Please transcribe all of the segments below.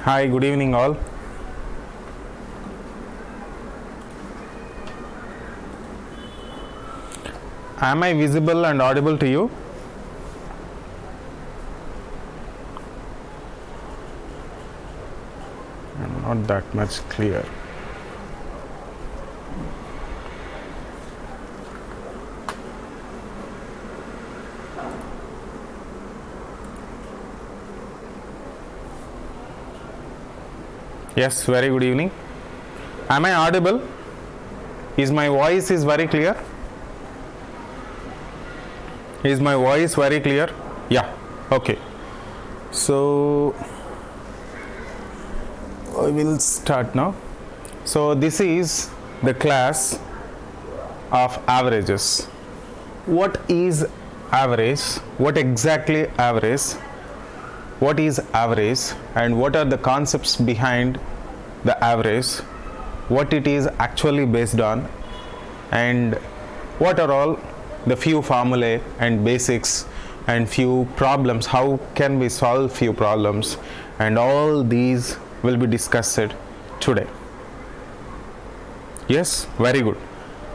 Hi, good evening all. Am I visible and audible to you? I'm not that much clear. Yes, very good evening. Am I audible? Is my voice is very clear? Is my voice very clear? Yeah, okay. So I will start now. So this is the class of averages. What is average? What exactly average? What is average and what are the concepts behind the average? What it is actually based on, and what are all the few formulae and basics and few problems, how can we solve few problems, and all these will be discussed today. Yes, very good.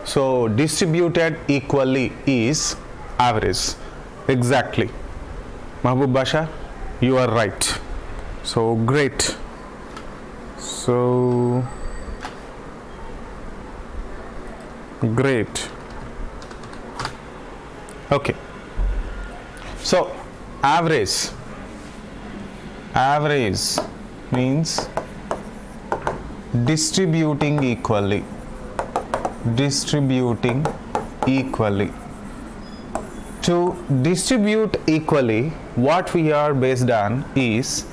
So distributed equally is average. Exactly. Mahbub Basha, you are right. So great. So great. Okay. So average means distributing equally. To distribute equally, what we are based on is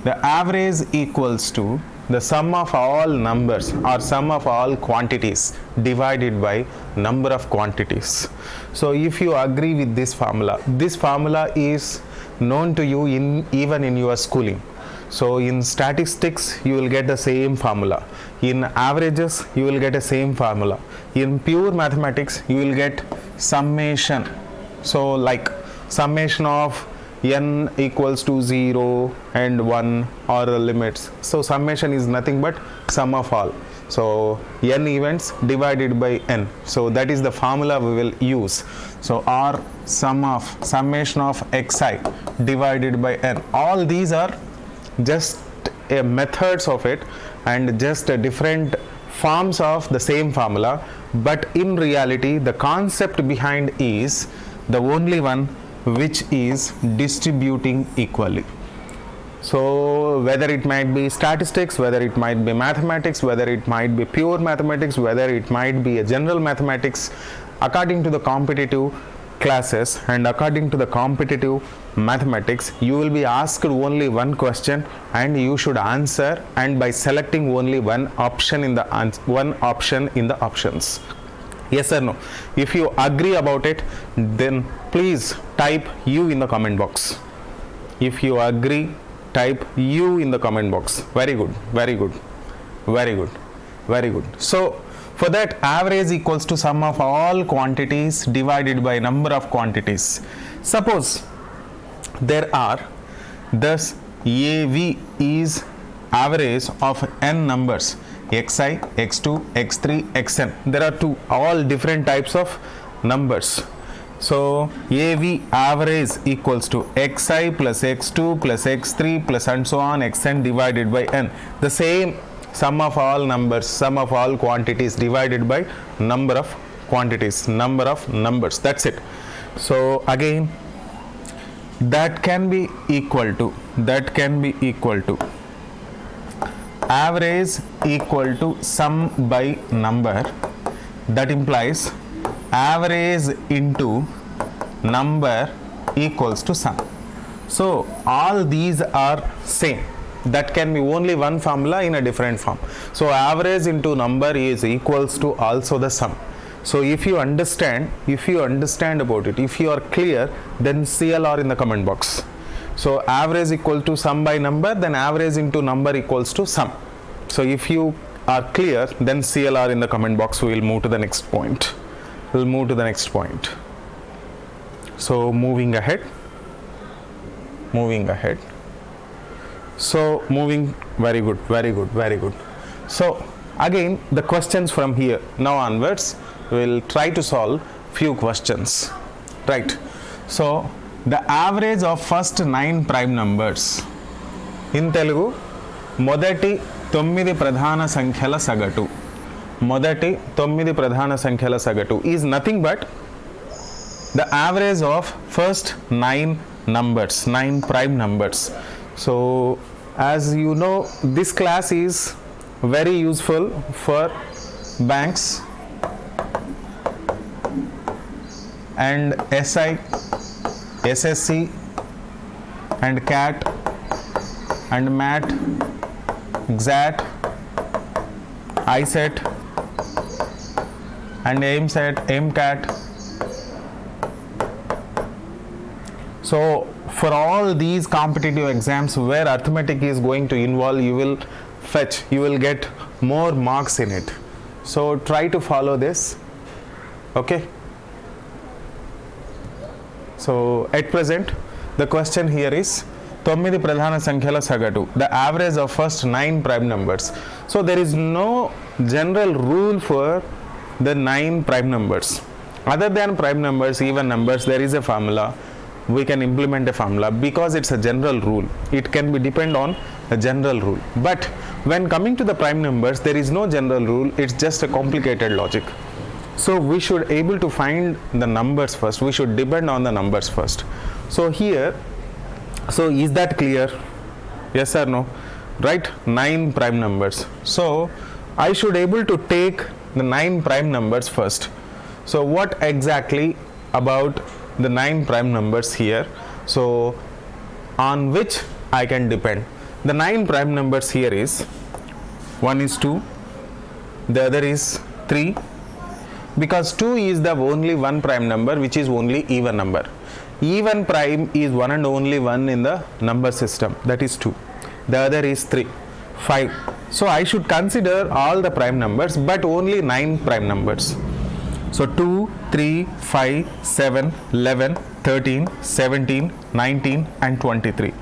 the average equals to the sum of all numbers or sum of all quantities divided by number of quantities. So if you agree with this formula is known to you even in your schooling. So in statistics you will get the same formula, in averages you will get the same formula, in pure mathematics you will get summation. So like summation of n equals to 0 and 1 or limits. So summation is nothing but sum of all. So n events divided by n. So that is the formula we will use. So or summation of xi divided by n. All these are just methods of it and just different forms of the same formula, but in reality the concept behind is the only one, which is distributing equally. So whether it might be statistics, whether it might be mathematics, whether it might be pure mathematics, whether it might be a general mathematics, according to the competitive classes and according to the competitive mathematics, you will be asked only one question and you should answer, and by selecting only one option in the options. Yes or no? If you agree about it, then please type U in the comment box. If you agree, type U in the comment box. Very good, very good, very good, very good. So for that, average equals to sum of all quantities divided by number of quantities. Suppose there are, thus AV is average of n numbers, xi, x2, x3, xn. There are all different types of numbers. So AV average equals to xi plus x2 plus x3 plus and so on xn divided by n. The same sum of all numbers, sum of all quantities divided by number of quantities, number of numbers. That's it. So again, that can be equal to average equal to sum by number. That implies average into number equals to sum. So all these are same. That can be only one formula in a different form. So average into number is equals to also the sum. So if you understand about it, if you are clear, then CLR in the comment box. So average equal to sum by number, then average into number equals to sum. So if you are clear, then CLR in the comment box. We will move to the next point. So moving ahead. So moving, very good, very good, very good. So again the questions from here now onwards, we will try to solve few questions, right? So the average of first 9 prime numbers in Telugu, మొదటి 9 ప్రధాన సంఖ్యల సగటు, మొదటి 9 ప్రధాన సంఖ్యల సగటు is nothing but the average of first 9 numbers, 9 prime numbers. So as you know, this class is very useful for banks and SI, SSC and CAT and MAT, XAT, ISET and AIMSET, AIMCAT. So for all these competitive exams where arithmetic is going to involve, you will fetch, you will get more marks in it. So try to follow this, okay? So at present the question here is 9 ప్రధాన సంఖ్యల సగటు, the average of first 9 prime numbers. So there is no general rule for the 9 prime numbers. Other than prime numbers, even numbers, there is a formula. We can implement a formula because it's a general rule. It can be depend on a general rule. But when coming to the prime numbers, there is no general rule. It's just a complicated logic. So we should able to find the numbers first. We should depend on the numbers first. So here, so is that clear? Yes or no? Right? 9 prime numbers. So I should able to take the 9 prime numbers first. So what exactly about the 9 prime numbers here? So on which I can depend? The 9 prime numbers here is, one is 2, the other is 3, because 2 is the only one prime number which is only even number. Even prime is one and only one in the number system, that is 2. The other is 3, 5. So I should consider all the prime numbers but only 9 prime numbers. So 2, 3, 5, 7, 11, 13, 17, 19 and 23.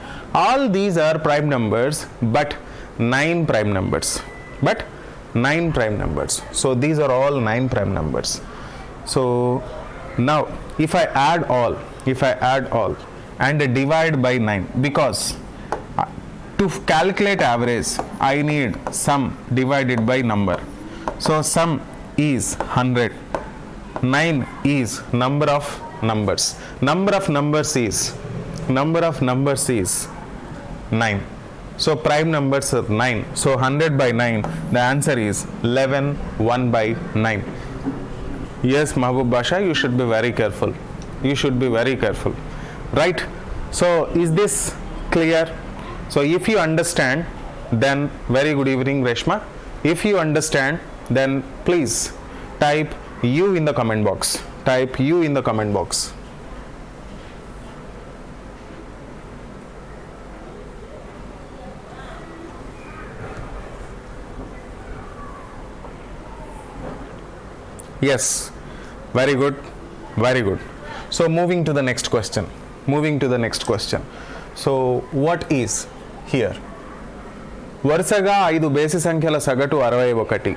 All these are prime numbers but 9 prime numbers. But 9 prime numbers. So these are all 9 prime numbers. So now if I add all and divide by 9, because to calculate average I need sum divided by number. So sum is 100. 9 is number of numbers. Number of numbers is 9. So prime numbers are 9. So 100 by 9, the answer is 11, 1 by 9. Yes, Mahbub Basha, you should be very careful. You should be very careful. Right? So is this clear? So if you understand, then very good evening, Reshma. If you understand, then please type U in the comment box. Type U in the comment box. Yes, very good, very good. So moving to the next question. So what is here? వరుసగా 5 బేసి సంఖ్యల సగటు 61.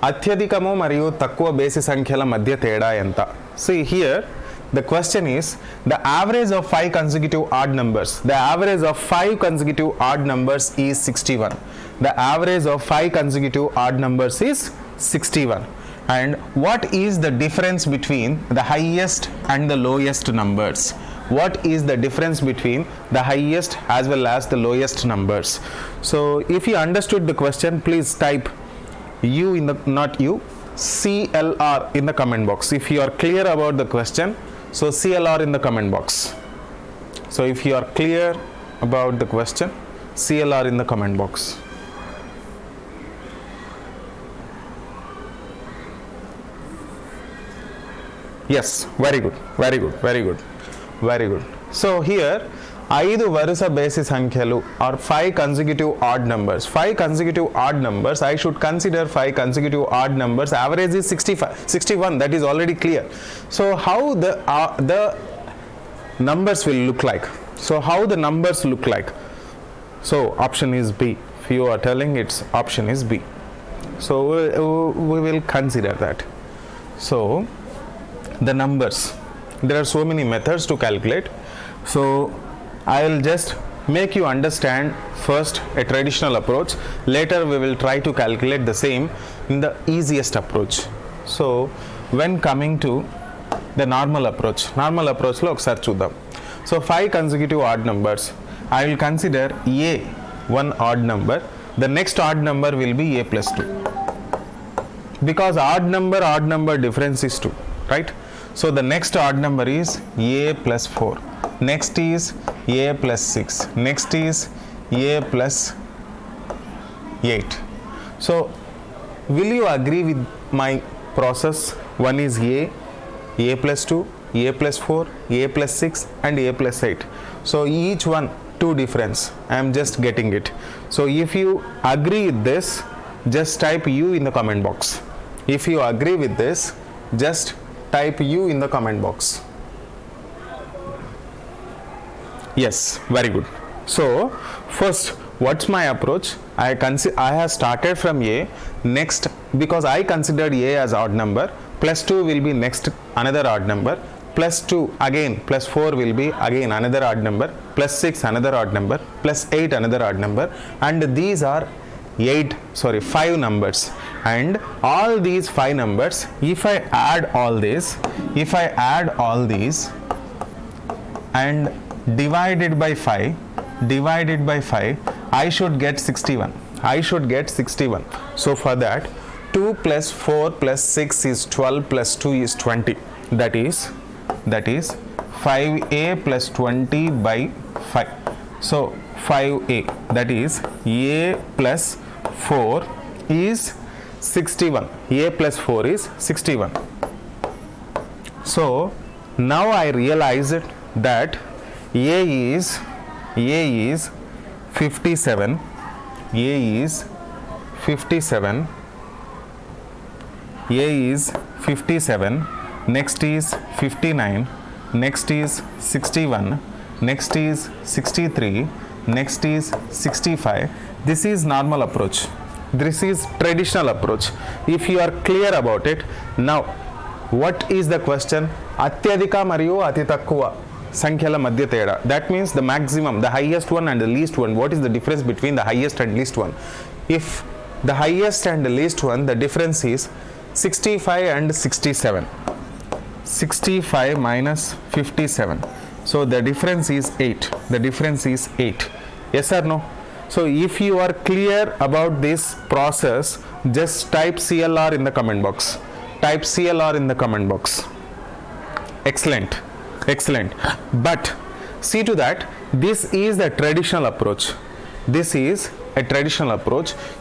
అత్యధికము మరియు తక్కువ బేసి సంఖ్యల మధ్య తేడా ఎంత? See here, the question is the average of 5 consecutive odd numbers. The average of 5 consecutive odd numbers is 61. The average of 5 consecutive odd numbers is 61. And what is the difference between the highest and the lowest numbers? What is the difference between the highest as well as the lowest numbers? So if you understood the question, please type U in the, not U, CLR in the comment box. If you are clear about the question, so CLR in the comment box. So if you are clear about the question, CLR in the comment box. Yes, very good, very good, very good, very good. So here 5 వరుస బేసి సంఖ్యలు or 5 consecutive odd numbers. 5 consecutive odd numbers, I should consider 5 consecutive odd numbers. Average is 61, that is already clear. So how the numbers will look like? So how the numbers look like? So option is B. If you are telling it's option is B. So we will consider that. So the numbers, there are so many methods to calculate. So I will just make you understand first a traditional approach. Later we will try to calculate the same in the easiest approach. So when coming to the normal approach లో ఒకసారి చూద్దాం. So 5 consecutive odd numbers. I will consider A one odd number. The next odd number will be A plus 2. Because odd number difference is 2, right? So the next odd number is A plus 4. Next is A plus 6. Next is A plus 8. So will you agree with my process? One is A plus 2, A plus 4, A plus 6 and A plus 8. So each one 2 difference. I am just getting it. So if you agree with this, just type U in the comment box. If you agree with this, just type U in the comment box. Yes, very good. So first, what's my approach? I have started from A. Next, because I considered A as odd number, plus 2 will be next another odd number, plus 2 again, plus 4 will be again another odd number, plus 6 another odd number, plus 8 another odd number, and these are 5 numbers. And all these 5 numbers, if I add all these and divided by 5, I should get 61. So for that, 2 plus 4 plus 6 is 12 plus 2 is 20. That is 5A plus 20 by 5. So 5A, that is A plus 4 is 61. A plus 4 is 61. So now I realized that A is 57. A is 57. Next is 59. Next is 61. Next is 63. Next is 65. This is normal approach. This is traditional approach. If you are clear about it, now what is the question? అత్యధిక మరియు అతి తక్కువ సంఖ్యల మధ్య తేడా. That means the maximum, the highest one and the least one. What is the difference between the highest and least one? If the highest and the least one, the difference is 65 and 67. 65 minus 57. So the difference is 8. Yes or no? So if you are clear about this process, just type CLR in the comment box. Excellent. But see to that, this is the traditional approach.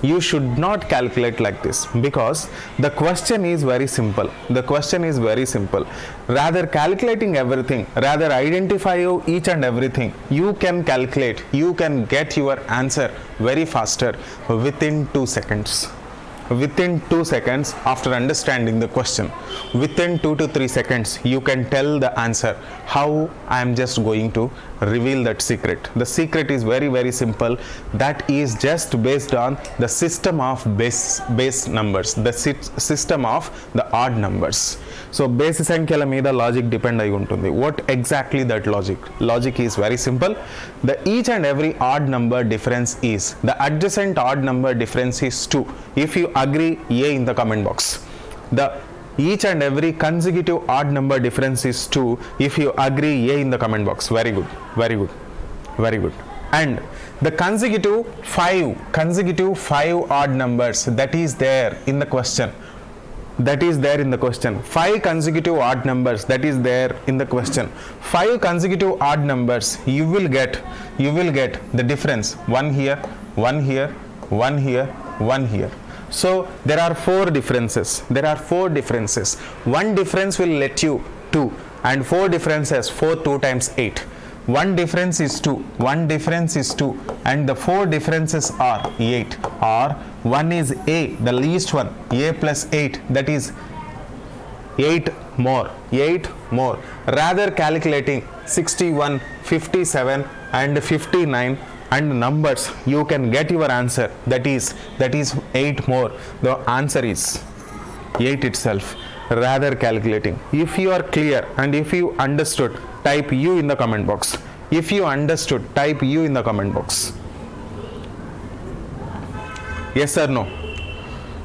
You should not calculate like this, because the question is very simple. Rather calculating everything, rather identify each and everything, you can calculate, you can get your answer very faster within 2 seconds. Within 2 seconds after understanding the question, within 2 to 3 seconds you can tell the answer. How I am just going to reveal that secret. The secret is very simple. That is just based on the system of base numbers, the system of the odd numbers. So base సంఖ్యల మీద logic depend అయి ఉంటుంది. What exactly that logic is very simple. The each and every odd number difference is, the adjacent odd number difference is 2. If you agree, A in the comment box. The each and every consecutive odd number difference is 2. If you agree, A in the comment box. Very good. And the consecutive 5 odd numbers, that is there in the question. 5 consecutive odd numbers, that is there in the question. 5 consecutive odd numbers, you will get the difference, one here, one here. So there are 4 differences. One difference will let you 2, and 4 differences, 4 2 times 8. One difference is 2, and the 4 differences are 8, or one is A, the least one, A plus 8, that is 8 more. Rather calculating 61, 57 and 59, and numbers, you can get your answer. That is 8 more. The answer is 8 itself, rather calculating. If you are clear and if you understood, type U in the comment box. If you understood, type U in the comment box. Yes or no?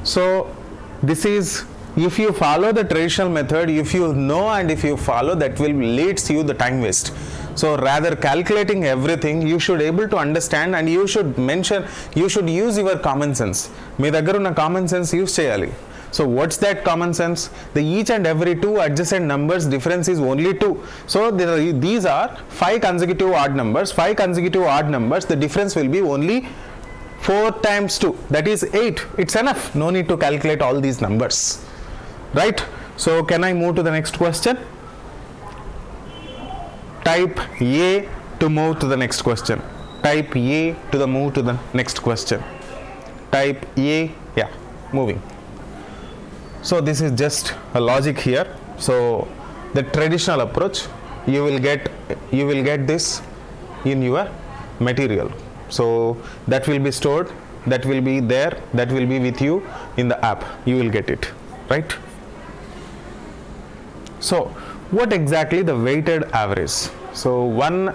So this is, if you follow the traditional method, if you know and if you follow, that will leads you the time waste. So rather calculating everything, you should able to understand and you should mention, you should use your common sense. మీ దగ్గర ఉన్న common sense use చేయాలి. So what's that common sense? The each and every two adjacent numbers difference is only 2. So these are 5 consecutive odd numbers. 5 consecutive odd numbers, the difference will be only 4 times 2. That is 8. It's enough. No need to calculate all these numbers. Right? So can I move to the next question? Type A to move to the next question. Type A to the move to the next question. Type A, yeah, moving. So this is just a logic here. So the traditional approach, you will get this in your material. So that will be stored, that will be there, that will be with you in the app. You will get it, right? So what exactly the weighted average? So one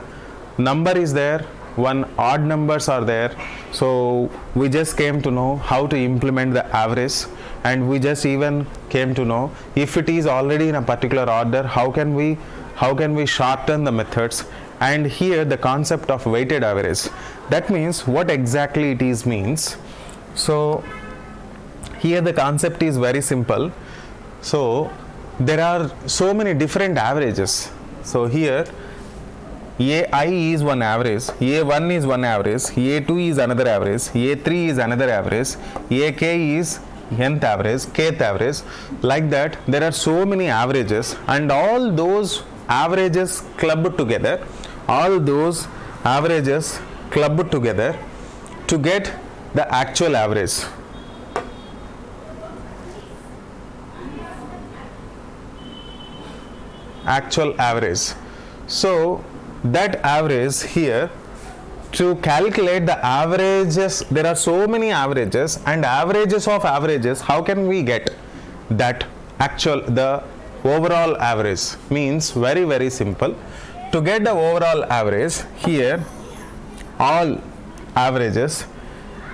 number is there, one odd numbers are there. So we just came to know how to implement the average, and we just even came to know if it is already in a particular order, how can we shorten the methods. And here the concept of weighted average, that means what exactly it is means. So here the concept is very simple. So there are so many different averages. So here AI is one average, A1 is one average, A2 is another average, A3 is another average, AK is nth average, kth average. Like that, there are so many averages, and all those averages clubbed together, to get the actual average. So that average here, to calculate the averages, there are so many averages, and averages of averages, how can we get that the overall average? Means very, very simple. To get the overall average, here all averages,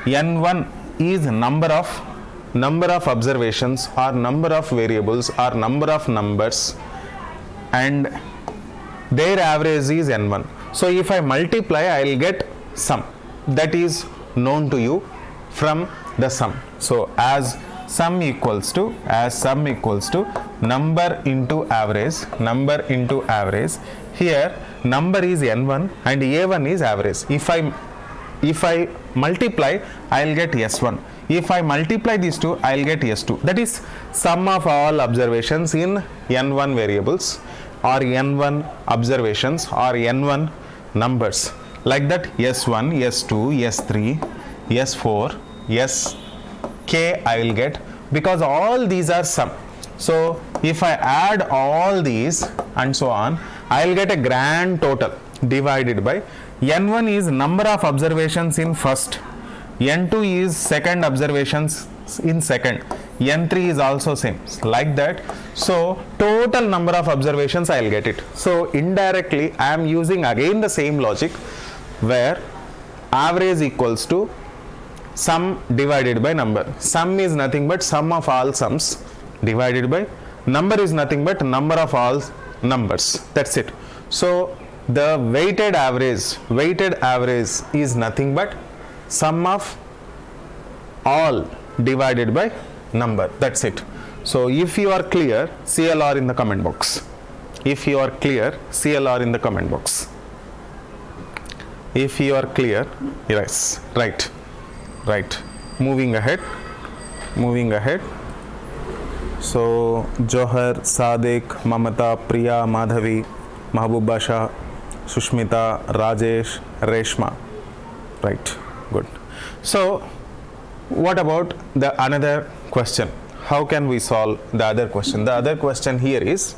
n1 is number of observations or number of variables or number of numbers, and their average is n1. So if I multiply, I will get sum that is known to you from the sum. So as sum equals to number into average, here number is n1 and a1 is average. If I multiply, I will get s1. If I multiply these two, I will get s2. That is sum of all observations in n1 variables or n1 observations or n1 numbers. Like that, s1, s2, s3, s4, sk I will get, because all these are sum. So if I add all these and so on, I will get a grand total divided by n1 is number of observations in first, n2 is second observations in second, n3 is also same, like that. So total number of observations I will get it. So indirectly I am using again the same logic, where average equals to sum divided by number. Sum is nothing but sum of all sums divided by number is nothing but number of all numbers. That's it. So the weighted average is nothing but sum of all divided by number. That's it. So if you are clear, CLR in the comment box. If you are clear, CLR in the comment box. If you are clear, yes, right. Moving ahead. So Johar, Sadiq, Mamata, Priya, Madhavi, Mahbub Basha, Sushmita, Rajesh, Reshma. Right, good. So what about the another question? How can we solve the other question? The other question here is,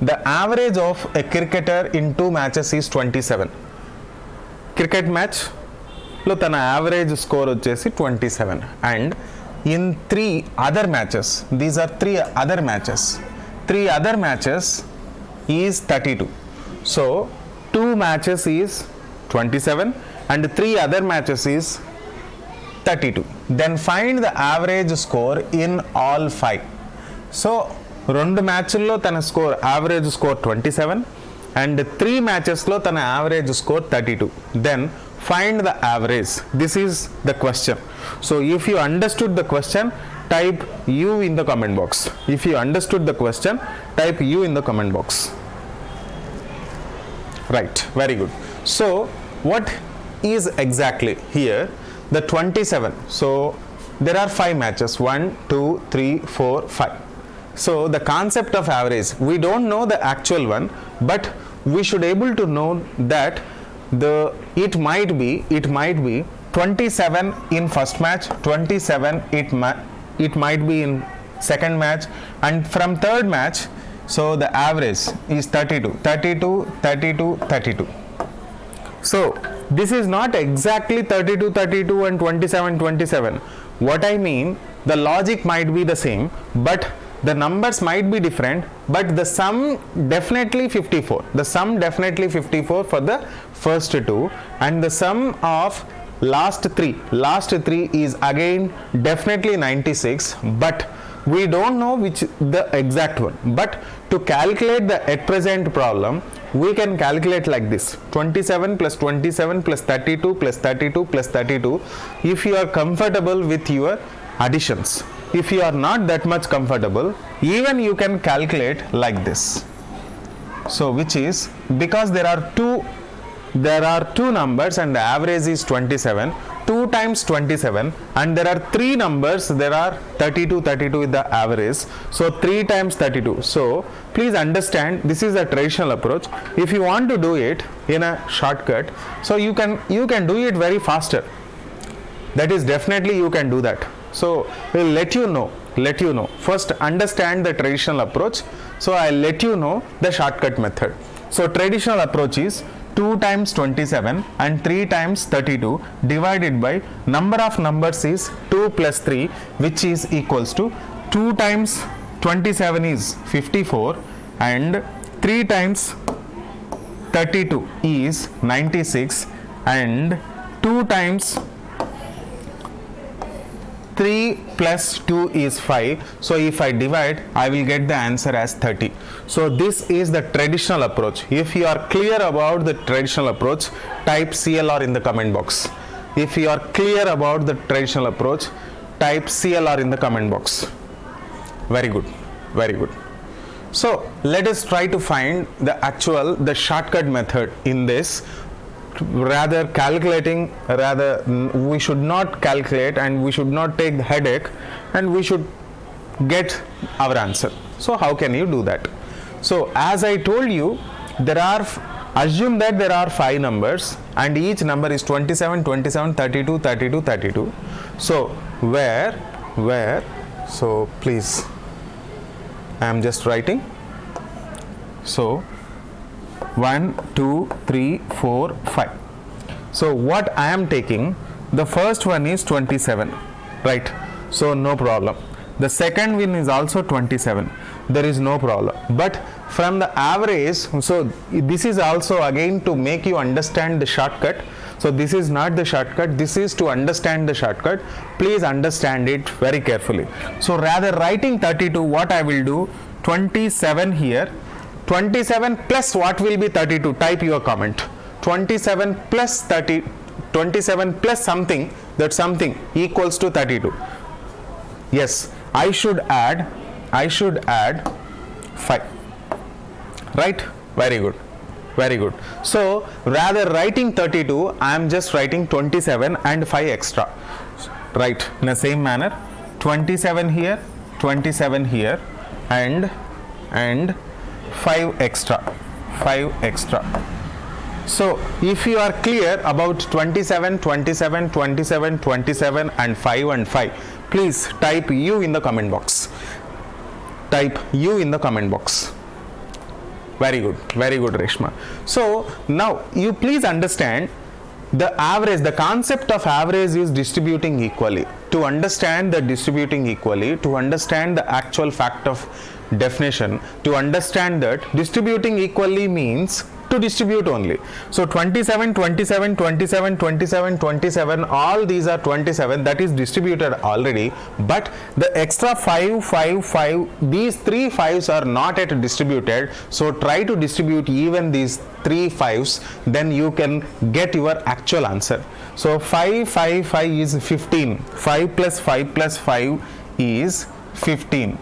the average of a cricketer in 2 matches is 27. Cricket match, లో తన average score వచ్చేసి 27 and in 3 other matches, these are 3 other matches, 3 other matches is 32. So 2 matches is 27 and 3 other matches is 32. Then find the average score in all 5. So 2 మ్యాచ్ల్లో తన score average score 27 and 3 మ్యాచెస్లో తన average score 32. Then find the average. This is the question. So if you understood the question, type U in the comment box. If you understood the question, type U in the comment box. Right, very good. So what is exactly here the 27? So there are 5 matches, 1 2 3 4 5. So the concept of average, we don't know the actual one, but we should able to know that it might be 27 in first match, 27 it might be in second match, and from third match, so the average is 32. So this is not exactly 32 and 27. What I mean, the logic might be the same, but the numbers might be different, but the sum definitely 54. The sum definitely 54 for the first 2, and the sum of last 3 is again definitely 96, but we don't know which the exact one. But to calculate the at present problem, we can calculate like this: 27 plus 27 plus 32 plus 32 plus 32. If you are comfortable with your additions, if you are not that much comfortable, even you can calculate like this. So which is, because there are two numbers and the average is 27, 2 times 27, and there are 3 numbers, there are 32 is the average, so 3 times 32. So please understand, this is a traditional approach. If you want to do it in a shortcut, so you can do it very faster. That is definitely you can do that. So we'll let you know. First understand the traditional approach, so I'll let you know the shortcut method. So traditional approach is 2 times 27 and 3 times 32 divided by number of numbers is 2 plus 3, which is equals to 2 times 27 is 54 and 3 times 32 is 96 and 2 times 3 plus 2 is 5. So if I divide, I will get the answer as 30. So this is the traditional approach. If you are clear about the traditional approach, type CLR in the comment box. If you are clear about the traditional approach, type CLR in the comment box. Very good. So let us try to find the shortcut method in this. We should not calculate and we should not take the headache, and we should get our answer. So how can you do that? So as I told you, assume that there are 5 numbers and each number is 27, 32. So where, so please, I am just writing. So 1 2 3 4 5. So what I am taking, the first one is 27, right? So no problem. The second one is also 27, there is no problem. But from the average, so this is also again to make you understand the shortcut. So this is not the shortcut, this is to understand the shortcut. Please understand it very carefully. So rather writing 32, what I will do, 27 here, 27 plus what will be 32? Type your comment. 27 plus 30, 27 plus something, that something equals to 32. Yes, I should add 5. Right? Very good. So rather writing 32, I am just writing 27 and 5 extra. Right? In the same manner, 27 here and 5 extra. So if you are clear about 27 and 5, please type U in the comment box. Very good, Reshma. So now you please understand, the average, the concept of average is distributing equally. To understand the distributing equally, to understand the actual fact of definition, to understand that distributing equally means to distribute only. So 27, 27, 27, 27, 27, all these are 27, that is distributed already, but the extra 5, 5, 5, these 3 5s are not yet distributed. So try to distribute even these 3 5s, then you can get your actual answer. So 5, 5, 5 is 15, 5 plus 5 plus 5 is 15.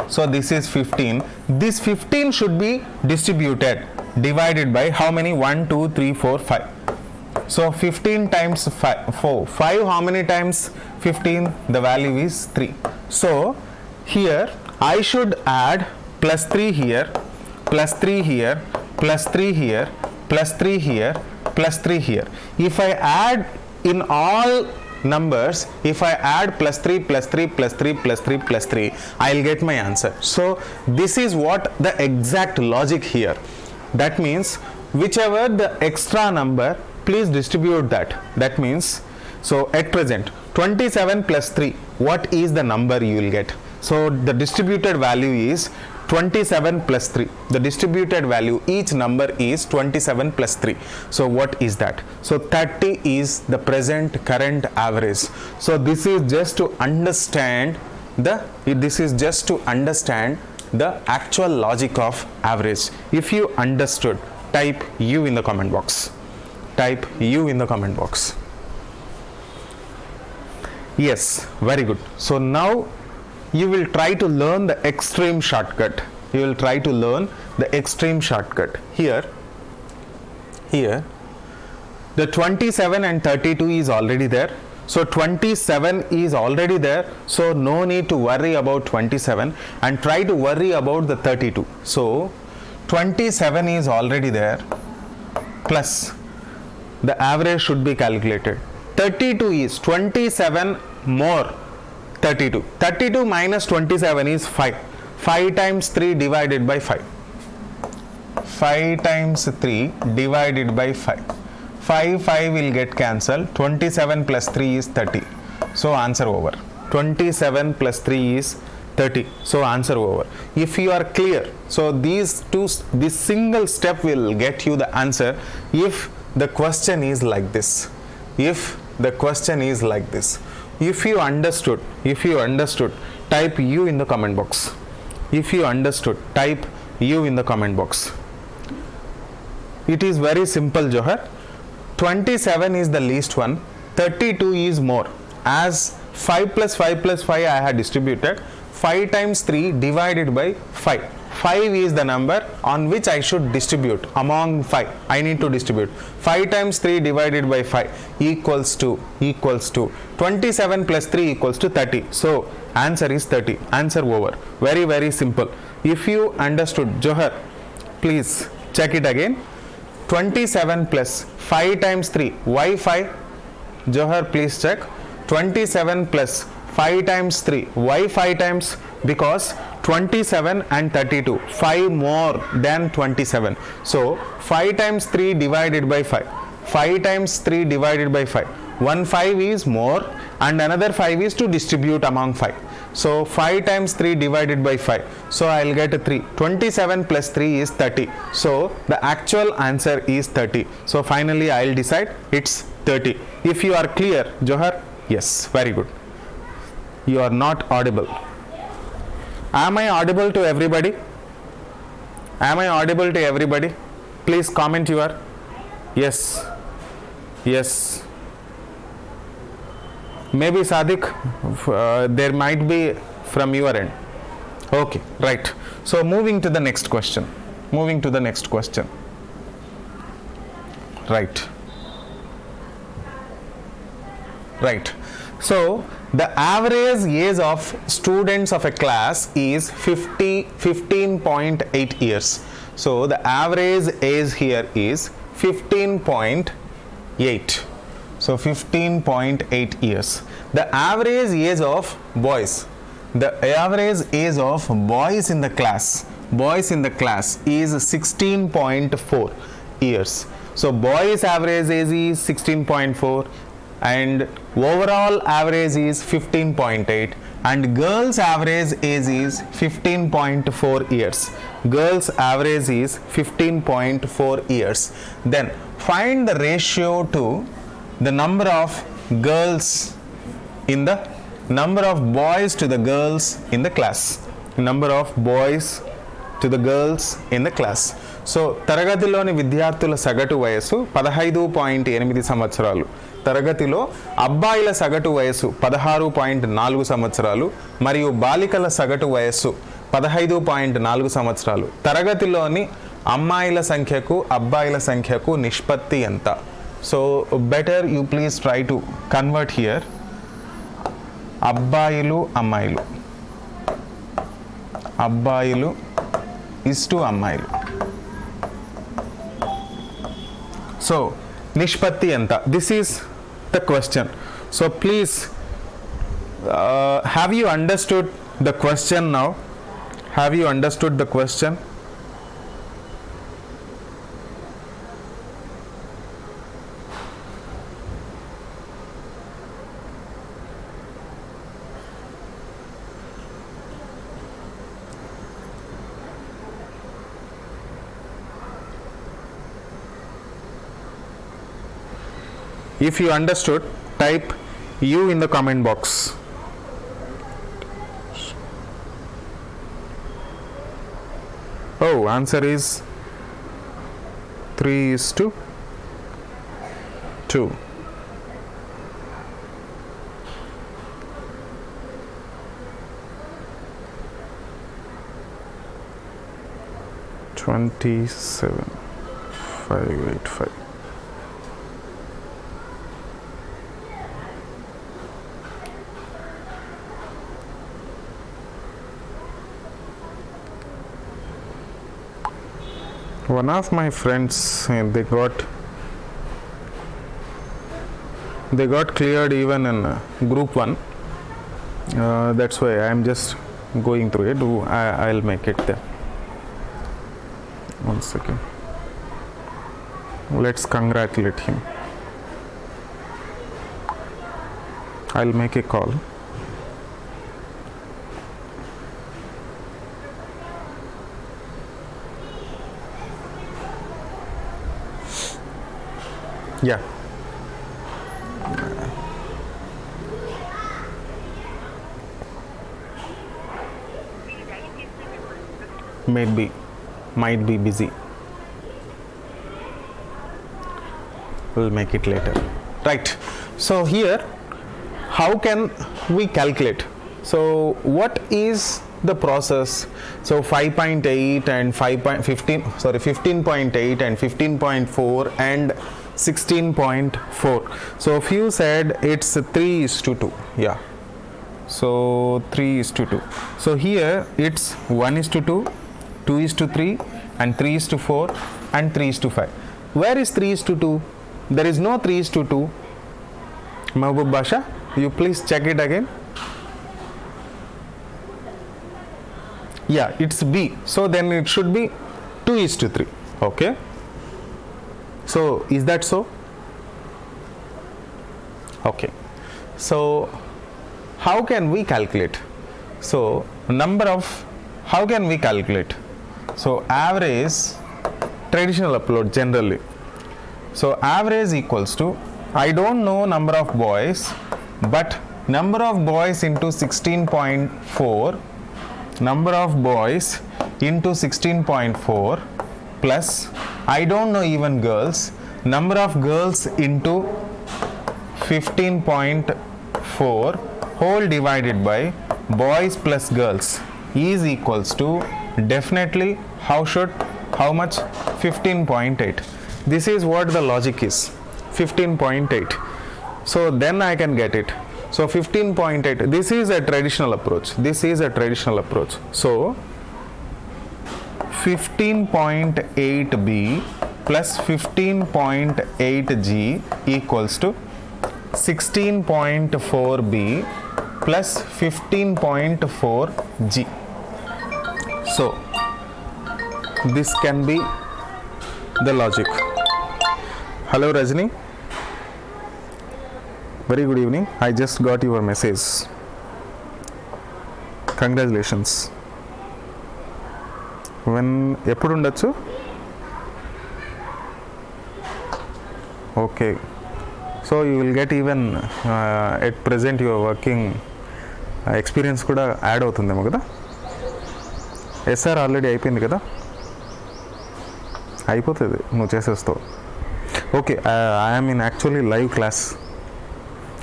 So this is 15. This 15 should be distributed, divided by how many? 1, 2, 3, 4, 5. So 15 times 5, 4. 5 how many times 15? The value is 3. So here I should add plus 3 here, plus 3 here, plus 3 here, plus 3 here, plus 3 here. If I add in all numbers, if I add plus 3 plus 3 plus 3 plus 3 plus 3, I'll get my answer. So this is what the exact logic here. That means whichever the extra number, please distribute that. That means, so at present 27 plus 3, what is the number you will get? So the distributed value is 27 plus 3. The distributed value, each number is 27 plus 3. So what is that? So 30 is the present current average. So this is just to understand the actual logic of average. If you understood, type U in the comment box. Type U in the comment box. Yes, very good. So now you will try to learn the extreme shortcut. You will try to learn the extreme shortcut. Here the 27 and 32 is already there. So 27 is already there, so no need to worry about 27, and try to worry about the 32. So 27 is already there, plus the average should be calculated. 32 is 27 more 32. 32 minus 27 is 5. 5 times 3 divided by 5. 5 times 3 divided by 5. 5 will get cancelled. 27 plus 3 is 30. So answer over. 27 plus 3 is 30. So answer over. If you are clear, so this single step will get you the answer if the question is like this. If the question is like this. If you understood, type U in the comment box. If you understood, type U in the comment box. It is very simple, Johar. 27 is the least one, 32 is more. As 5 plus 5 plus 5 I had distributed, 5 times 3 divided by 5. 5 is the number on which I should distribute among 5. I need to distribute. 5 times 3 divided by 5 equals to 27 plus 3 equals to 30. So answer is 30. Answer over. Very, very simple. If you understood, Johar, please check it again. 27 plus 5 times 3. Why 5? Johar, please check. 27 plus 5 times 3. Why 5 times? Because 27 and 32, 5 more than 27. So 5 times 3 divided by 5. 5 times 3 divided by 5. One 5 is more and another 5 is to distribute among 5. So 5 times 3 divided by 5. So I will get 3. 27 plus 3 is 30. So the actual answer is 30. So finally I will decide it's 30. If you are clear, Johar, yes, very good. You are not audible. Am I audible to everybody? Am I audible to everybody? Please comment your yes. Yes. Maybe Sadiq, there might be from your end. Okay, right. So moving to the next question. Right. So the average age of students of a class is 15.8 years. So the average age here is 15.8. So 15.8 years. The average age of boys. The average age of boys in the class is 16.4. years. So boys average age is 16.4 and overall average is 15.8 and girls average age is 15.4 years. Girls average is 15.4 years. Then find the ratio to the number of girls in the number of boys to the girls in the class. Number of boys to the girls in the class. So తరగతిలోని విద్యార్థుల సగటు వయసు 15.8 సంవత్సరాలు. తరగతిలో అబ్బాయిల సగటు వయసు 16.4 సంవత్సరాలు మరియు బాలికల సగటు వయస్సు 15.4 సంవత్సరాలు. తరగతిలోని అమ్మాయిల సంఖ్యకు అబ్బాయిల సంఖ్యకు నిష్పత్తి ఎంత? So better you please try to convert here. అబ్బాయిలు అమ్మాయిలు, అబ్బాయిలు ఇస్ టు అమ్మాయిలు. సో నిష్పత్తి ఎంత? This is the question. So please have you understood the question now? Have you understood the question? If you understood, type U in the comment box. Oh, answer is 3:2. $27,585. One of my friends, they got cleared even in group 1. That's why I am just going through it. I'll make it there. One second. Let's congratulate him. I'll make a call. Yeah. Might be busy. We'll make it later. Right. So here, how can we calculate? So what is the process? So 5.8 and 15.8 and 15.4 and 16.4. So if you said it's 3:2, yeah. So 3:2. So here it's 1:2, 2:3 and 3:4 and 3:5. Where is 3:2? There is no 3:2. Mahbub Basha, you please check it again. Yeah, it's B. So then it should be 2:3. Okay. So is that so? Okay. So how can we calculate? So how can we calculate? So average, traditional approach generally. So average equals to, I don't know number of boys, but number of boys into 16.4, number of boys into 16.4 plus, I don't know even girls, number of girls into 15.4 whole divided by boys plus girls is equals to definitely how much? 15.8. This is what the logic is, 15.8. So then I can get it. So 15.8, this is a traditional approach. So 15.8b plus 15.8g equals to 16.4b plus 15.4g. So this can be the logic. Hello Rajni. Very good evening. I just got your message. Congratulations. When ఎప్పుడు ఉండొచ్చు? Okay. So you will get even at present your working experience కూడా add అవుతుందేమో కదా? ఎస్ఆర్ already అయిపోయింది కదా? అయిపోతుంది, నువ్వు చేసేస్తావు. Okay, I'm in actually live class.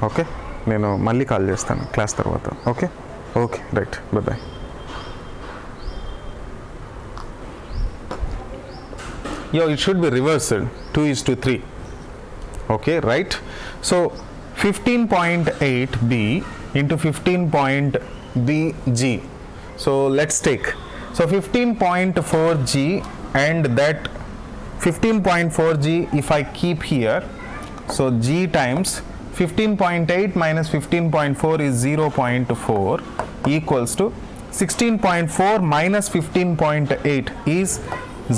Okay, నేను మళ్ళీ కాల్ చేస్తాను క్లాస్ తర్వాత. Okay okay right, bye. Yo, it should be reversed, 2:3. Okay, right? So 15.8b into 15.bg. So let's take, so 15.4g and that 15.4g if I keep here, so g times 15.8 minus 15.4 is 0.4 equals to 16.4 minus 15.8 is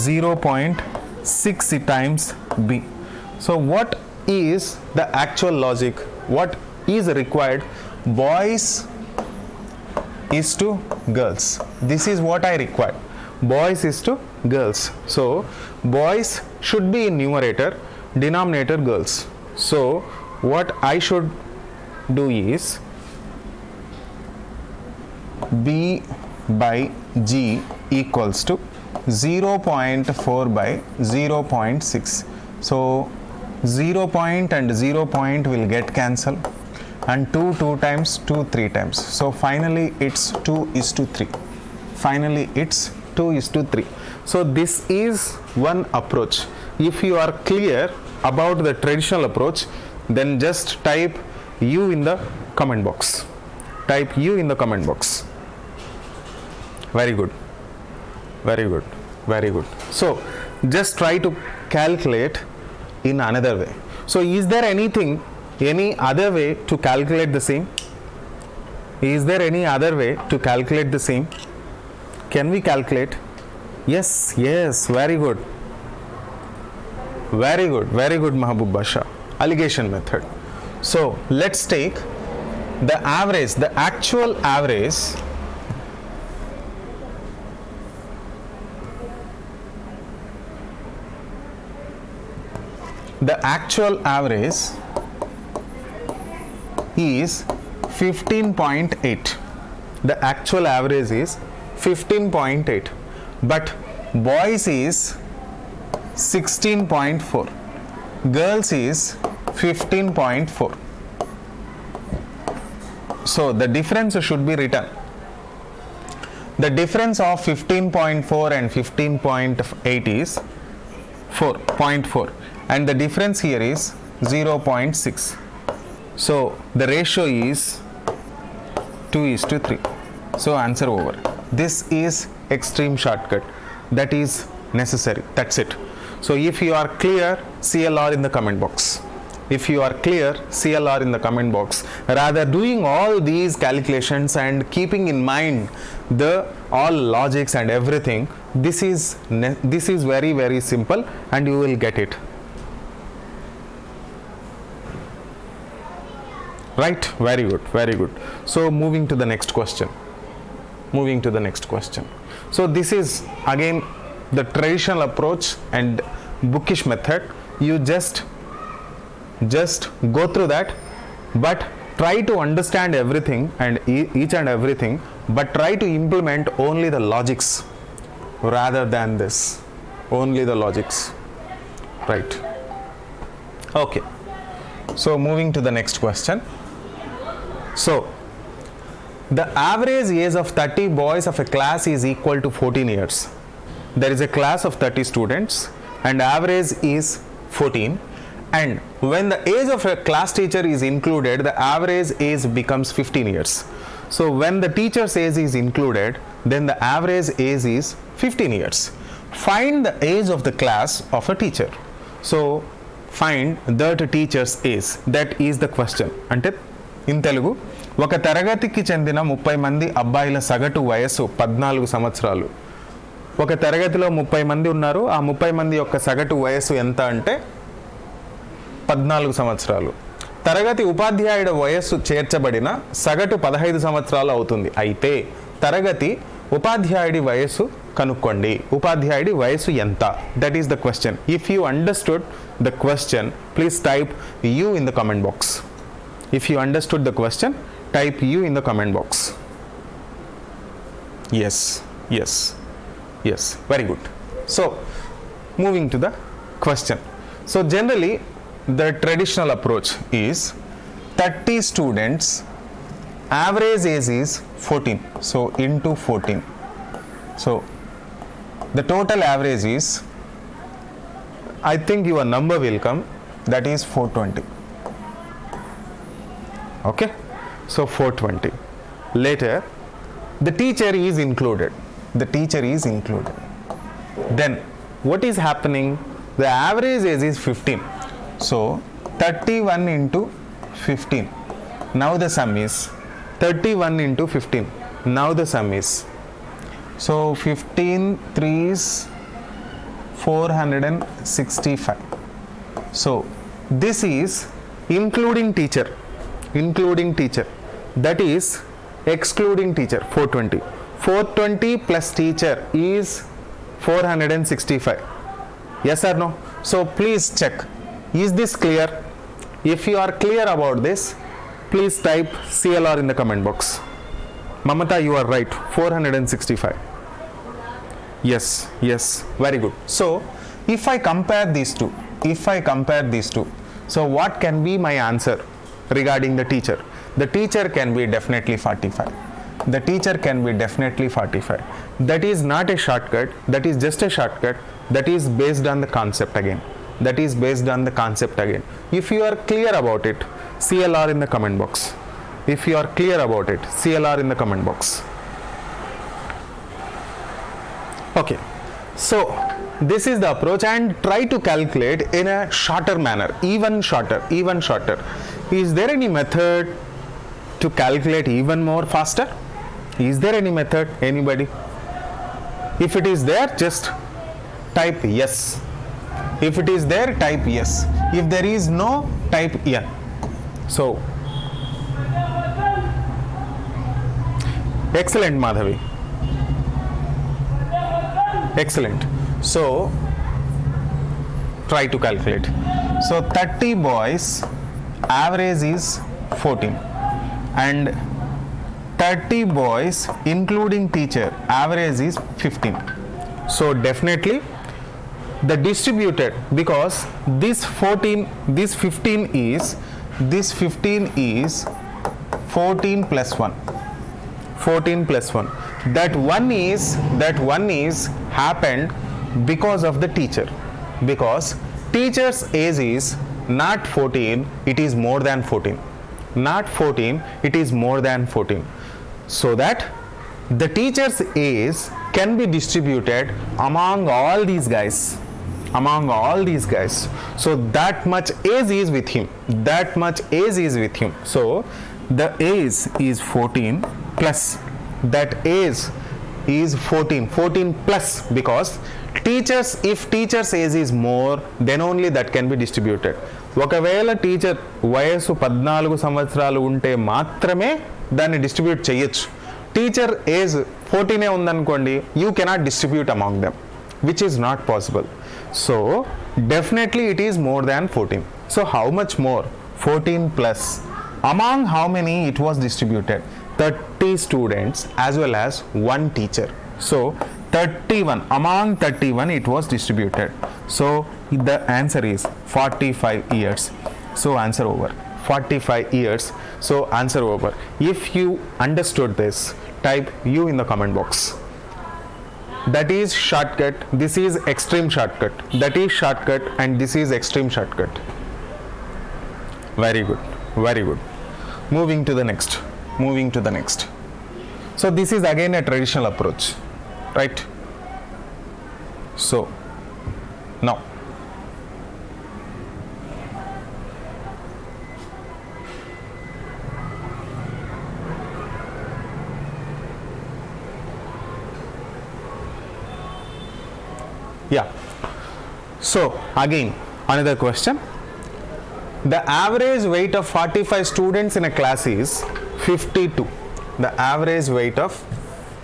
0.6 times b. So what is the actual logic? What is required? Boys is to girls. This is what I require. Boys is to girls. So boys should be in numerator, denominator girls. So what I should do is b by g equals to 0.4 by 0.6. So 0 point and 0 point will get cancelled, and 2 times, 2 3 times. So finally it's 2:3. Finally it's 2:3. So this is one approach. If you are clear about the traditional approach, then just type U in the comment box. Type U in the comment box. Very good. Very good. Very good. So just try to calculate in another way. So is there anything, any other way to calculate the same? Is there any other way to calculate the same? Can we calculate? Yes, yes, very good. Very good, very good, Mahbub Basha. Alligation method. So let's take the average, the actual average. The actual average is 15.8. The actual average is 15.8, but boys is 16.4, girls is 15.4. So the difference should be written. The difference of 15.4 and 15.8 is 4.4, and the difference here is 0.6. So the ratio is 2:3. So answer over. This is extreme shortcut that is necessary. That's it. So if you are clear, CLR in the comment box. If you are clear, CLR in the comment box. Rather doing all these calculations and keeping in mind the all logics and everything, this is very, very simple, and you will get it. Right? Very good, very good. So moving to the next question. So this is again the traditional approach and bookish method. You just go through that, but try to understand everything and each and everything, but try to implement only the logics rather than this. Only the logics. Right? Okay. So moving to the next question. So the average age of 30 boys of a class is equal to 14 years. There is a class of 30 students and average is 14, and when the age of a class teacher is included, the average age becomes 15 years. So when the teacher's age is included, then the average age is 15 years. Find the age of the class of a teacher. So find that teacher's age. That is the question. Ante in Telugu, ఒక తరగతికి చెందిన 30 మంది అబ్బాయిల సగటు వయస్సు 14 సంవత్సరాలు. ఒక తరగతిలో 30 మంది ఉన్నారు. ఆ 30 మంది యొక్క సగటు వయస్సు ఎంత అంటే 14 సంవత్సరాలు. తరగతి ఉపాధ్యాయుడి వయస్సు చేర్చబడిన సగటు 15 సంవత్సరాలు అవుతుంది. అయితే తరగతి ఉపాధ్యాయుడి వయస్సు కనుక్కోండి. ఉపాధ్యాయుడి వయస్సు ఎంత? That is the question. If you understood the question, please type you in the comment box. If you understood the question, type you in the comment box. Yes, yes, yes, very good. So moving to the question. So generally the traditional approach is 30 students, average age is 14, so into 14, so the total average is, I think your number will come, that is 420. Okay, so 420. Later the teacher is included, the teacher is included. Then what is happening? The average age is 15, so 31 into 15. Now the sum is 31 into 15. Now the sum is, so 15 3s 465. So this is including teacher, including teacher, that is excluding teacher. 420, 420 plus teacher is 465. Yes or no? So please check, is this clear? If you are clear about this, please type CLR in the comment box. Mamata, you are right, 465. Yes, yes, very good. So if I compare these two, so what can be my answer regarding the teacher? The teacher can be definitely 45. The teacher can be definitely 45. That is not a shortcut, that is just a shortcut, that is based on the concept again. That is based on the concept again. If you are clear about it, CLR in the comment box. If you are clear about it, CLR in the comment box. Okay, so this is the approach, and try to calculate in a shorter manner, even shorter, even shorter. Is there any method to calculate even more faster? Is there any method? Anybody? If it is there, just type yes. If it is there, type yes. If there is no, type yeah. So excellent, Madhavi, excellent. So try to calculate. So 30 boys, average is 14, and 30 boys including teacher, average is 15. So definitely the distributed, because this 14, this 15 is 14 plus 1, 14 plus 1. That one is happened because of the teacher, because teacher's age is not 14, it is more than 14, not 14, it is more than 14. So that the teacher's age can be distributed among all these guys, among all these guys. So that much age is with him, that much age is with him. So the age is 14 plus, that age is 14 plus, because teachers, if teacher's age is more, then only that can be distributed. ఒకవేళ teacher వయసు 14 సంవత్సరాలు ఉంటే మాత్రమే దాన్ని distribute చేయొచ్చు. Teacher age 14 ఉందనుకోండి, you cannot distribute among them, which is not possible. So definitely it is more than 14. So how much more? 14 plus. Among how many it was distributed? 30 students as well as one teacher. So 31, among 31 it was distributed. So the answer is 45 years. So answer over. 45 years. So answer over. If you understood this, type U in the comment box. That is shortcut, this is extreme shortcut, that is shortcut, and this is extreme shortcut. Very good, very good. Moving to the next. So this is again a traditional approach, right? So now yeah, so again another question. The average weight of 45 students in a class is 52. The average weight of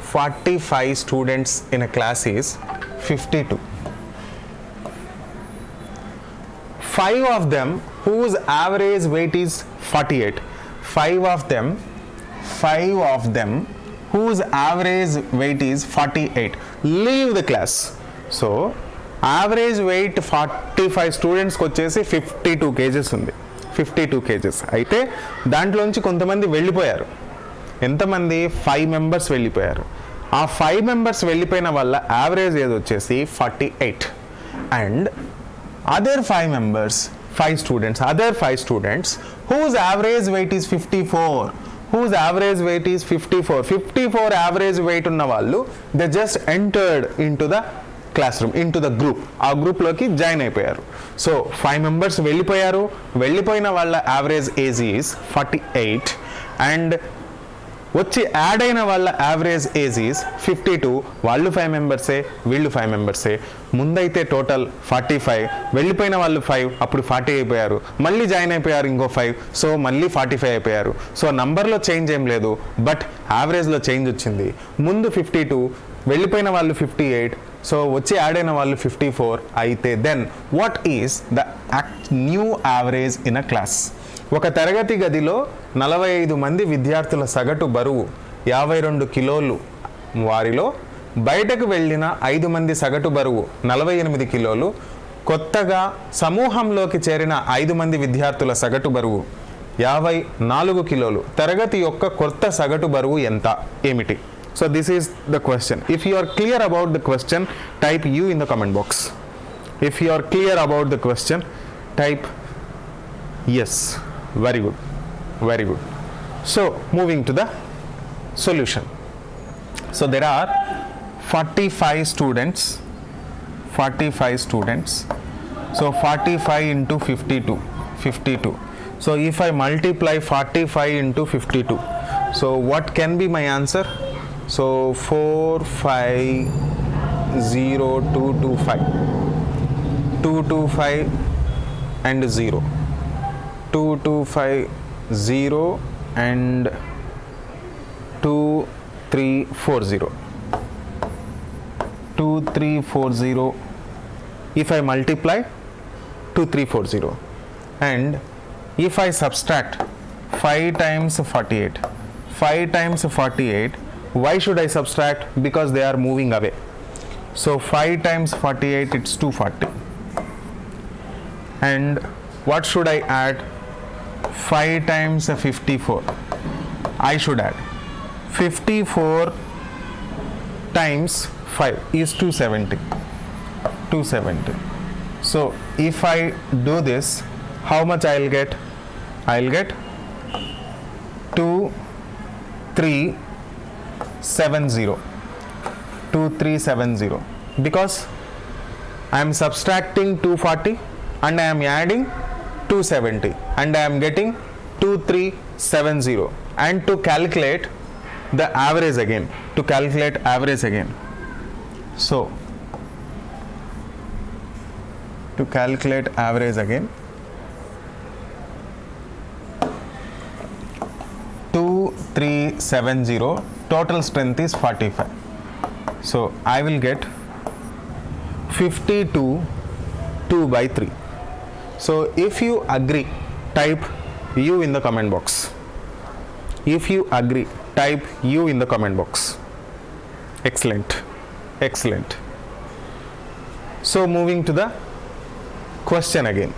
45 students in a class is 52. 5 of them whose average weight is 48. 5 of them whose average weight is 48 leave the class. So average weight 45 స్టూడెంట్స్కి వచ్చేసి 52 kgs ఉంది. 52 kgs అయితే దాంట్లోంచి కొంతమంది వెళ్ళిపోయారు. ఎంతమంది? 5 members వెళ్ళిపోయారు. ఆ 5 మెంబర్స్ వెళ్ళిపోయిన వాళ్ళ యావరేజ్ ఏజ్ వచ్చేసి 48 and other 5 members, 5 students, other 5 students whose average weight is 54, whose average weight is 54 average weight ఉన్న వాళ్ళు they just entered into the classroom, into the group, ఆ గ్రూప్లోకి జాయిన్ అయిపోయారు. సో 5 మెంబర్స్ వెళ్ళిపోయారు. వెళ్ళిపోయిన వాళ్ళ యావరేజ్ ఏజ్ ఈజ్ 48 అండ్ వచ్చి add అయిన వాళ్ళ యావరేజ్ ఏజ్ ఈజ్ 52. వాళ్ళు 5 మెంబర్సే, వీళ్ళు 5 మెంబర్సే. ముందైతే టోటల్ 45, వెళ్ళిపోయిన వాళ్ళు 5, అప్పుడు 40 అయిపోయారు. మళ్ళీ జాయిన్ అయిపోయారు ఇంకో 5, సో మళ్ళీ 45 అయిపోయారు. సో నంబర్లో చేంజ్ ఏం లేదు, బట్ యావరేజ్లో చేంజ్ వచ్చింది. ముందు 52, వెళ్ళిపోయిన వాళ్ళు 58, సో వచ్చి యాడ్ అయిన వాళ్ళు 54 అయితే then what is the new average in a class? ఒక తరగతి గదిలో 45 మంది విద్యార్థుల సగటు బరువు 52 కిలోలు. వారిలో బయటకు వెళ్ళిన 5 మంది సగటు బరువు 48 కిలోలు. కొత్తగా సమూహంలోకి చేరిన 5 మంది విద్యార్థుల సగటు బరువు 54 కిలోలు. తరగతి యొక్క కొత్త సగటు బరువు ఎంత? ఏమిటి? So this is the question. If you are clear about the question, type you in the comment box. If you are clear about the question, type yes. Very good, very good. So moving to the solution. So there are 45 students. So 45 into 52. So if I multiply 45 into 52, so what can be my answer? So 450,225 and 0. 2250 and 2340. 2340. If I multiply 2340 and if I subtract 5 times 48, 5 times 48, why should I subtract? Because they are moving away. So 5 times 48, it's 240. And what should I add? 5 times 54. I should add 54 times 5 is 270. 270. So if I do this, how much I'll get? I'll get 2370. 2370. Because I am subtracting 240 and I am adding 270 and I am getting 2370. And to calculate the average again, so to calculate average again, 2370, total strength is 45. So I will get 52 2 by 3. So if you agree, type U in the comment box. If you agree, type U in the comment box. Excellent, excellent. So moving to the question again.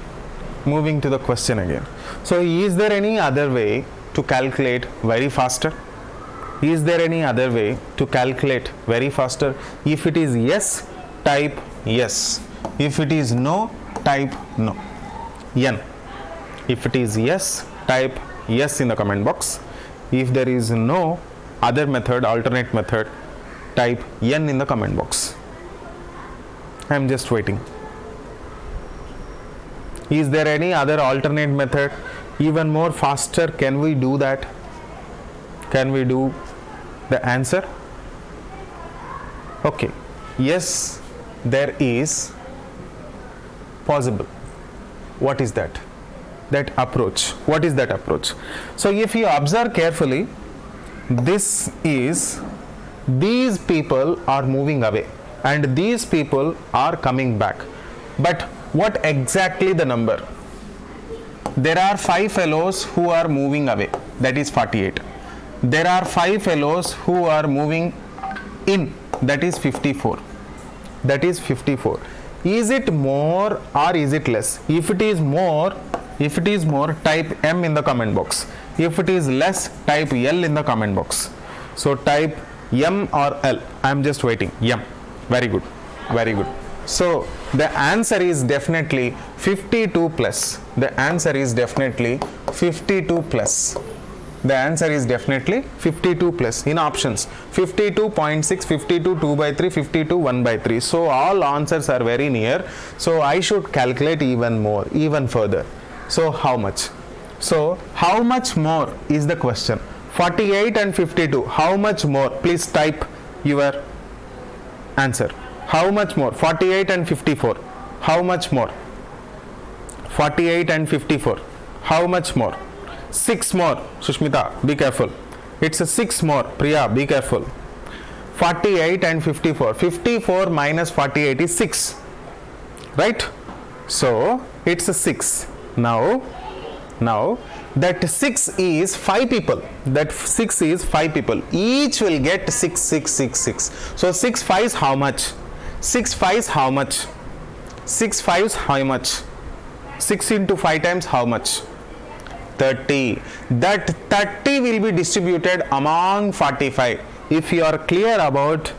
So is there any other way to calculate very faster? Is there any other way to calculate very faster? If it is yes, type yes. If it is no, type no. N. If it is yes, type yes in the comment box. If there is no other method, alternate method, type N in the comment box. I am just waiting. Is there any other alternate method? Even more faster, can we do that? Can we do the answer? Okay. Yes, there is possible. What is that? that approach. What is that approach? So if you observe carefully, this is, these people are moving away and these people are coming back. But what exactly the number? There are 5 fellows who are moving away, that is 48. There are 5 fellows who are moving in, that is 54. That is 54. Is it more or is it less? If it is more, type M in the comment box. If it is less, type L in the comment box. So type M or L. I am just waiting. M. Very good. Very good. So the answer is definitely 52 plus. The answer is definitely 52 plus. The answer is definitely 52 plus in options. 52.6, 52 2 by 3, 52 1 by 3. So all answers are very near. So I should calculate even more, even further. So how much? So how much more is the question? 48 and 52. How much more? Please type your answer. How much more? 48 and 54. How much more? 48 and 54. How much more? 6 more. Sushmita, be careful. It's a 6 more. Priya, be careful. 48 and 54. 54 minus 48 is 6. Right? So it's a 6. Now that 6 is 5 people. That 6 is 5 people. Each will get 6, 6, 6, 6. So 6 5s how much? 6 5s how much? 6 5s how much? 6 into 5 times how much? 30. That 30 will be distributed among 45. If you are clear about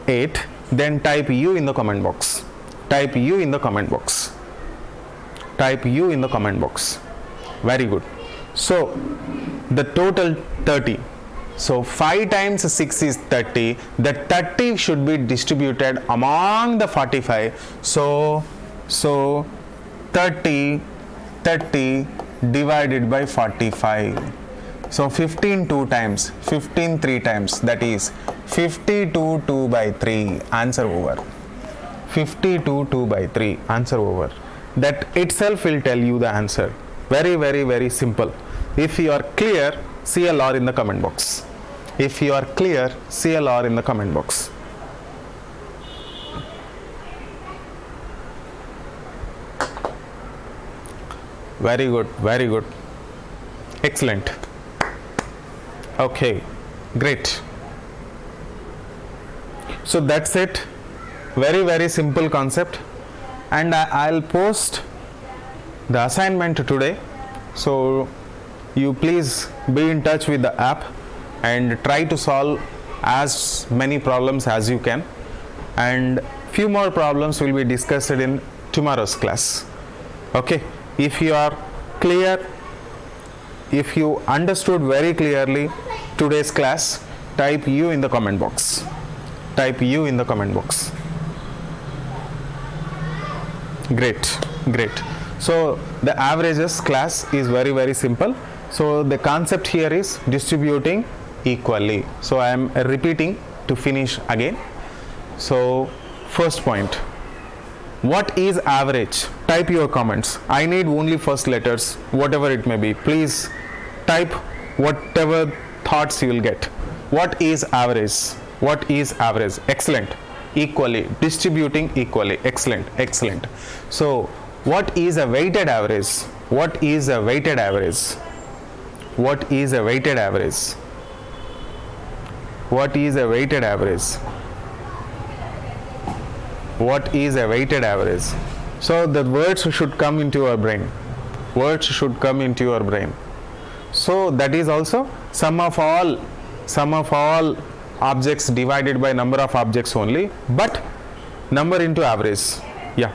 it, then type U in the comment box. Type U in the comment box. Type U in the comment box. Very good. So the total 30. So 5 times 6 is 30. That 30 should be distributed among the 45. So 30 divided by 45. So 15 2 times, 15 3 times, that is 52 2 by 3. Answer over. 52 2 by 3. Answer over. That itself will tell you the answer. Very, very, very simple. If you are clear, CLR in the comment box. If you are clear, CLR in the comment box. Very good, very good. Excellent. Okay, great. So that's it. Very, very simple concept. And I'll post the assignment today. So you please be in touch with the app and try to solve as many problems as you can. And few more problems will be discussed in tomorrow's class. Okay. If you are clear, if you understood very clearly today's class, type U in the comment box. Type U in the comment box. Great, great. So the averages class is very, very simple. So the concept here is distributing equally. So I am repeating to finish again. So first point, what is average? Type your comments. I need only first letters, whatever it may be. Please type whatever thoughts you will get. What is average? What is average? Excellent. Equally, distributing equally. Excellent, excellent. So what is a weighted average? What is a weighted average? What is a weighted average? What is a weighted average? What is a weighted average? So the words should come into your brain. Words should come into your brain. So that is also sum of all objects divided by number of objects only, but number into average. Yeah.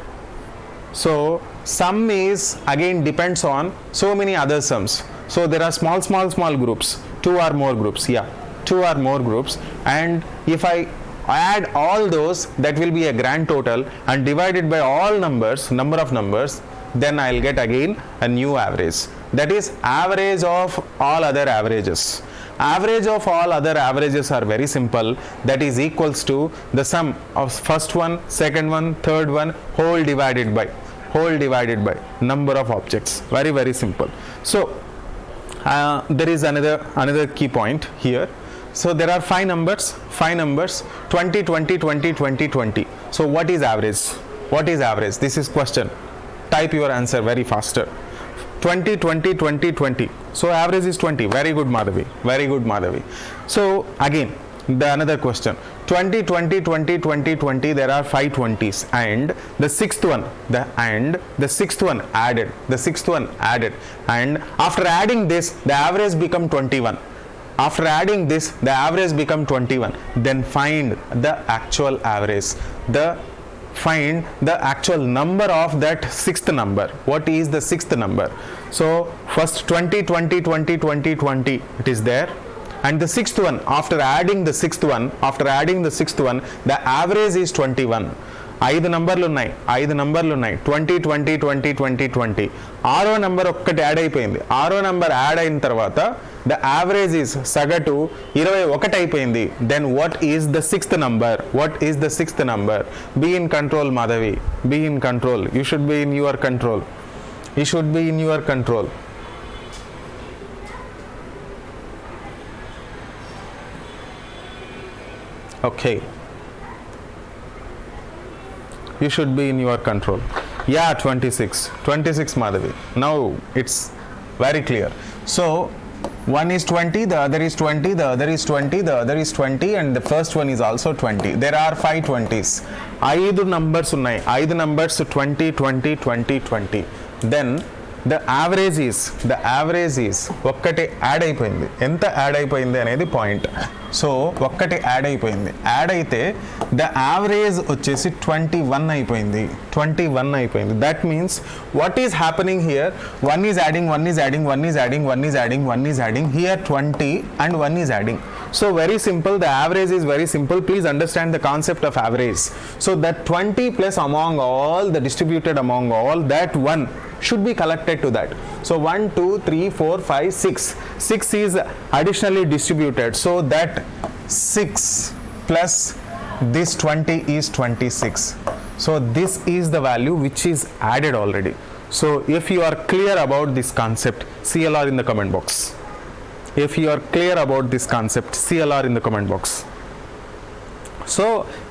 So sum is again depends on so many other sums. So there are small groups, 2 or more groups. Yeah, 2 or more groups, and if I add all those, that will be a grand total, and divided by all number of numbers, then I'll get again a new average. That is average of all other averages. Average of all other averages are very simple. That is equals to the sum of first one, second one, third one, whole divided by. whole divided by number of objects. Very, very simple. So there is another key point here. So there are five numbers 20 20 20 20 20. So what is average? This is question. Type your answer very faster. 20 20 20 20. So average is 20. Very good, Madhavi. So again, the another question, 20 20 20 20 20. There are 5 20s, and the sixth one added, and after adding this the average become 21. Then find the actual average, find the actual number of that sixth number. What is the sixth number? So first 20 20 20 20 20, it is there, and the sixth one, after adding the sixth one, the average is 21. 5 నంబర్లు ఉన్నాయి 20 20 20 20 20. ఆరో number ఒక్కటి add అయిపోయింది. ఆరో number add అయిన తర్వాత the average is సగటు 21 అయిపోయింది. Then what is the sixth number? Be in control, Madhavi. Be in control. You should be in your control. Okay, you should be in your control. Yeah, 26 Madhavi. Now it's very clear. So one is 20, the other is 20, the other is 20, the other is 20, and the first one is also 20. There are 5 20s. 5 numbers ఉన్నాయి. 5 numbers 20 20 20 20. Then the average is ఒక్కటి add అయిపోయింది. ఎంత add అయిపోయింది అనేది point. So ఒక్కటి add అయిపోయింది. Add అయితే the average వచ్చేసి 21 అయిపోయింది. That means what is happening here, 1 is adding, here 20 and 1 is adding. So very simple, the average is very simple. Please understand the concept of average. So that 20 plus among all, the distributed among all, that 1 should be collected to that. So 1 2 3 4 5 6 is additionally distributed. So that 6 plus this 20 is 26. So this is the value which is added already. So if you are clear about this concept, CLR in the comment box. If you are clear about this concept, CLR in the comment box. So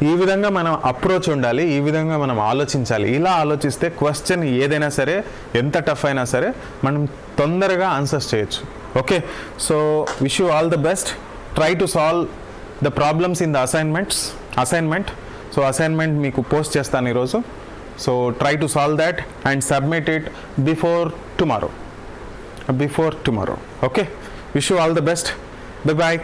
ఈ విధంగా మనం approach ఉండాలి, ఈ విధంగా మనం ఆలోచించాలి. ఇలా ఆలోచిస్తే క్వశ్చన్ ఏదైనా సరే, ఎంత టఫ్ అయినా సరే, మనం తొందరగా ఆన్సర్స్ చేయొచ్చు. Okay, so wish you all the best. Try to solve the problems in the assignment. So assignment మీకు పోస్ట్ చేస్తాను ఈరోజు. So try to solve that and submit it before tomorrow. Okay, wish you all the best. Bye bye.